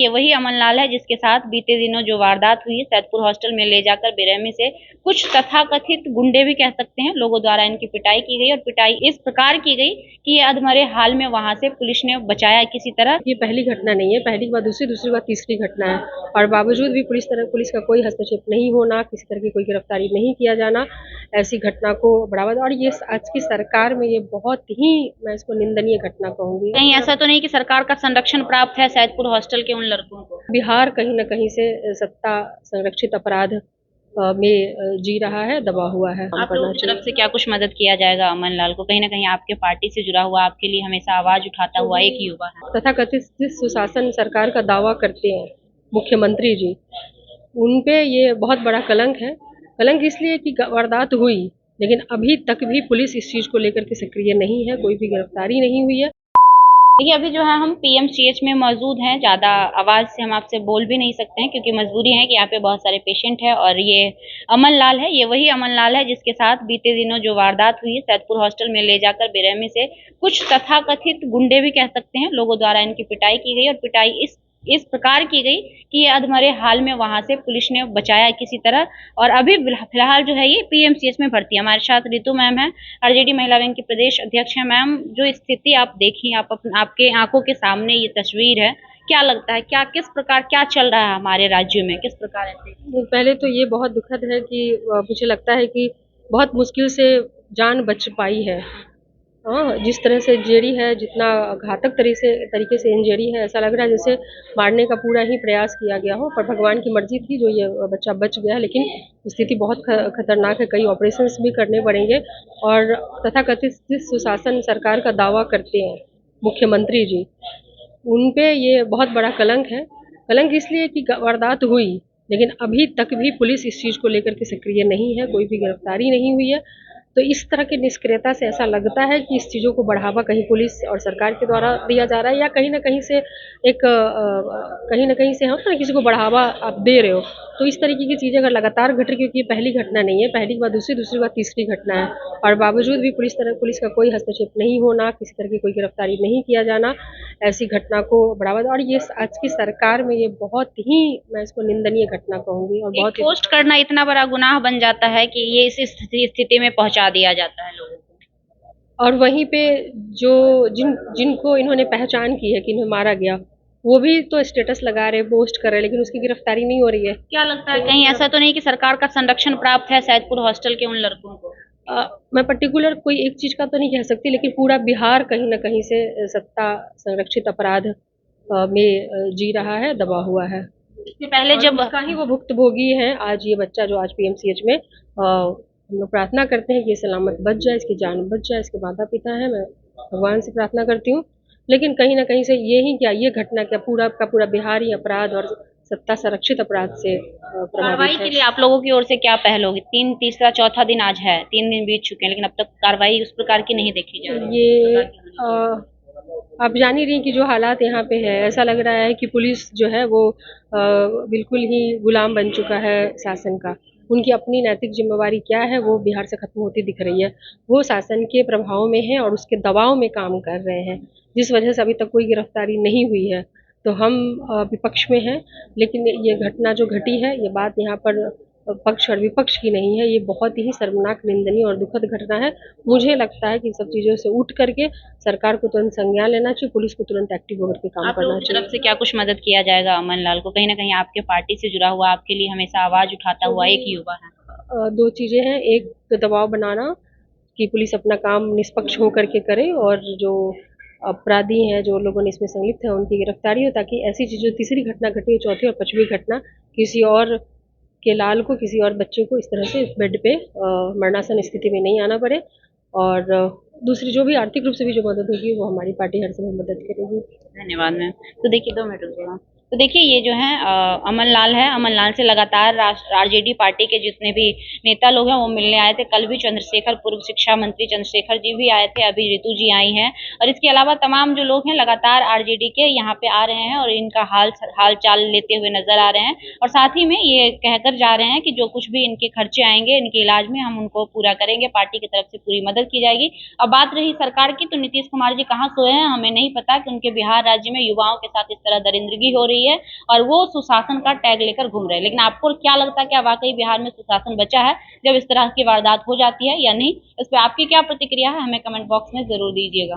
ये वही अमन लाल है जिसके साथ बीते दिनों जो वारदात हुई सैदपुर हॉस्टल में ले जाकर बेरहमी से कुछ तथाकथित गुंडे भी कह सकते हैं लोगों द्वारा इनकी पिटाई की गई और पिटाई इस प्रकार की गई कि ये अधमरे हाल में वहां से पुलिस ने बचाया किसी तरह। ये पहली घटना नहीं है, पहली के बाद दूसरी, दूसरी बार तीसरी घटना है और बावजूद भी पुलिस का कोई हस्तक्षेप नहीं होना, किसी तरह की कोई गिरफ्तारी नहीं किया जाना, ऐसी घटना को बढ़ावा और ये आज की सरकार में ये बहुत ही, मैं इसको निंदनीय घटना कहूंगी। कहीं ऐसा तो नहीं कि सरकार का संरक्षण प्राप्त है सैदपुर हॉस्टल के उन लड़कों को? बिहार कहीं न कहीं से सत्ता संरक्षित अपराध में जी रहा है, दबा हुआ है। आप लोगों की तरफ से क्या कुछ मदद किया जाएगा अमन लाल को? कहीं ना कहीं आपके पार्टी से जुड़ा हुआ, आपके लिए हमेशा आवाज उठाता हुआ एक युवा है। तथाकथित सुशासन सरकार का दावा करते हैं मुख्यमंत्री जी, उनपे ये बहुत बड़ा कलंक है। कलंक इसलिए कि वारदात हुई, लेकिन अभी तक भी पुलिस इस चीज को लेकर के सक्रिय नहीं है, कोई भी गिरफ्तारी नहीं हुई है। देखिए अभी जो है हम पीएमसीएच में मौजूद हैं, ज़्यादा आवाज़ से हम आपसे बोल भी नहीं सकते हैं क्योंकि मजबूरी है कि यहाँ पे बहुत सारे पेशेंट हैं। और ये अमन लाल है, ये वही अमन लाल है जिसके साथ बीते दिनों जो वारदात हुई सैदपुर हॉस्टल में ले जाकर बेरहमी से कुछ तथाकथित गुंडे भी कह सकते हैं लोगों द्वारा इनकी पिटाई की गई और पिटाई इस प्रकार की गई कि ये अधमरे हाल में वहां से पुलिस ने बचाया किसी तरह। और अभी फिलहाल जो है ये पीएमसीएच में भर्ती है। हमारे साथ रितु मैम है, आरजेडी महिला विंग की प्रदेश अध्यक्ष है। मैम, जो स्थिति आप देखी, आपके आंखों के सामने ये तस्वीर है, क्या लगता है, क्या किस प्रकार क्या चल रहा है हमारे राज्य में, किस प्रकार ऐसे? पहले तो ये बहुत दुखद है कि मुझे लगता है कि बहुत मुश्किल से जान बच पाई है। हाँ, जिस तरह से इंजरी है, जितना घातक तरीके से इंजरी है, ऐसा लग रहा है जैसे मारने का पूरा ही प्रयास किया गया हो, पर भगवान की मर्जी थी जो ये बच्चा बच गया। लेकिन स्थिति बहुत खतरनाक है, कई ऑपरेशंस भी करने पड़ेंगे। और तथाकथित सुशासन सरकार का दावा करते हैं मुख्यमंत्री जी, उनपे ये बहुत बड़ा कलंक है। कलंक इसलिए कि वारदात हुई, लेकिन अभी तक भी पुलिस इस चीज़ को लेकर के सक्रिय नहीं है, कोई भी गिरफ्तारी नहीं हुई है। तो इस तरह की निष्क्रियता से ऐसा लगता है कि इस चीज़ों को बढ़ावा कहीं पुलिस और सरकार के द्वारा दिया जा रहा है, या कहीं न कहीं से कहीं न कहीं से होता है किसी को बढ़ावा आप दे रहे हो। तो इस तरीके की चीज़ें अगर लगातार घट रही, क्योंकि ये पहली घटना नहीं है, पहली के बाद दूसरी, दूसरी बार तीसरी घटना है और बावजूद भी पुलिस का कोई हस्तक्षेप नहीं होना, किसी तरह की कोई गिरफ्तारी नहीं किया जाना, ऐसी घटना को बढ़ावा और ये आज की सरकार में ये बहुत ही, मैं इसको निंदनीय घटना कहूँगी। और बहुत पोस्ट करना इतना बड़ा गुनाह बन जाता है कि ये इस स्थिति में पहुंचा दिया जाता है लोगों को। और वहीं पे जो जिनको इन्होंने पहचान की है कि इन्हें मारा गया, वो भी तो स्टेटस लगा रहे, पोस्ट कर रहे, लेकिन उसकी गिरफ्तारी नहीं हो रही है। क्या लगता है, कहीं ऐसा तो नहीं कि सरकार का संरक्षण प्राप्त है सैदपुर हॉस्टल के उन लड़कों को? मैं पर्टिकुलर कोई एक चीज का तो नहीं कह सकती, लेकिन पूरा बिहार कहीं न कहीं से सत्ता संरक्षित अपराध में जी रहा है, दबा हुआ है। इससे पहले जब उसका ही वो भुक्तभोगी है आज ये बच्चा जो आज पीएमसीएच में। हम लोग प्रार्थना करते हैं कि ये सलामत बच जाए, इसकी जान बच जाए। इसके माता पिता हैं, मैं भगवान से प्रार्थना करती हूँ। लेकिन कहीं न कहीं से ये घटना क्या पूरा का पूरा बिहार ही अपराध और सत्ता संरक्षित अपराध से कार्रवाई प्रभावित के है। लिए आप लोगों की ओर से क्या पहल होगी? तीसरा चौथा दिन आज है, 3 दिन बीत चुके हैं, लेकिन अब तक कार्रवाई उस प्रकार की नहीं देखी जा रही ये है। आप जान ही रही हैं कि जो हालात यहाँ पे है, ऐसा लग रहा है कि पुलिस जो है वो बिल्कुल ही गुलाम बन चुका है शासन का। उनकी अपनी नैतिक जिम्मेवारी क्या है वो बिहार से खत्म होती दिख रही है। वो शासन के प्रभाव में है और उसके दबाव में काम कर रहे हैं, जिस वजह से अभी तक कोई गिरफ्तारी नहीं हुई है। तो हम विपक्ष में हैं, लेकिन ये घटना जो घटी है, ये बात यहाँ पर पक्ष और विपक्ष की नहीं है, ये बहुत ही शर्मनाक, निंदनीय और दुखद घटना है। मुझे लगता है कि इन सब चीज़ों से उठ करके सरकार को तुरंत संज्ञान लेना चाहिए, पुलिस को तुरंत एक्टिव होकर के काम करना चाहिए। तरफ से क्या कुछ मदद किया जाएगा अमन लाल को? कहीं ना कहीं आपके पार्टी से जुड़ा हुआ, आपके लिए हमेशा आवाज उठाता हुआ एक युवा है। दो चीज़ें हैं, एक तो दबाव बनाना कि पुलिस अपना काम निष्पक्ष होकर के करे और जो अपराधी हैं, जो लोगों ने इसमें संलिप्त है, उनकी गिरफ्तारी हो, ताकि ऐसी चीज़ें तीसरी घटना घटी, चौथी और पांचवी घटना किसी और के लाल को, किसी और बच्चे को इस तरह से बेड पे मरणासन स्थिति में नहीं आना पड़े। और दूसरी जो भी आर्थिक रूप से भी जो मदद होगी वो हमारी पार्टी हर समय मदद करेगी। धन्यवाद मैम। तो देखिए 2 मिनट रुकिएगा। तो देखिए ये जो है अमन लाल है। अमन लाल से लगातार आरजेडी पार्टी के जितने भी नेता लोग हैं वो मिलने आए थे। कल भी चंद्रशेखर, पूर्व शिक्षा मंत्री चंद्रशेखर जी भी आए थे, अभी रितु जी आई हैं और इसके अलावा तमाम जो लोग हैं लगातार आरजेडी के यहाँ पे आ रहे हैं और इनका हाल चाल लेते हुए नजर आ रहे हैं और साथ ही में ये कहकर जा रहे हैं कि जो कुछ भी इनके खर्चे आएंगे इनके इलाज में हम उनको पूरा करेंगे, पार्टी की तरफ से पूरी मदद की जाएगी। अब बात रही सरकार की, तो नीतीश कुमार जी कहाँ सोए हैं हमें नहीं पता कि उनके बिहार राज्य में युवाओं के साथ इस तरह दरिंदगी हो रही गई है और वो सुशासन का टैग लेकर घूम रहे हैं। लेकिन आपको क्या लगता है, क्या वाकई बिहार में सुशासन बचा है जब इस तरह की वारदात हो जाती है या नहीं? इस पे आपकी क्या प्रतिक्रिया है, हमें कमेंट बॉक्स में जरूर दीजिएगा।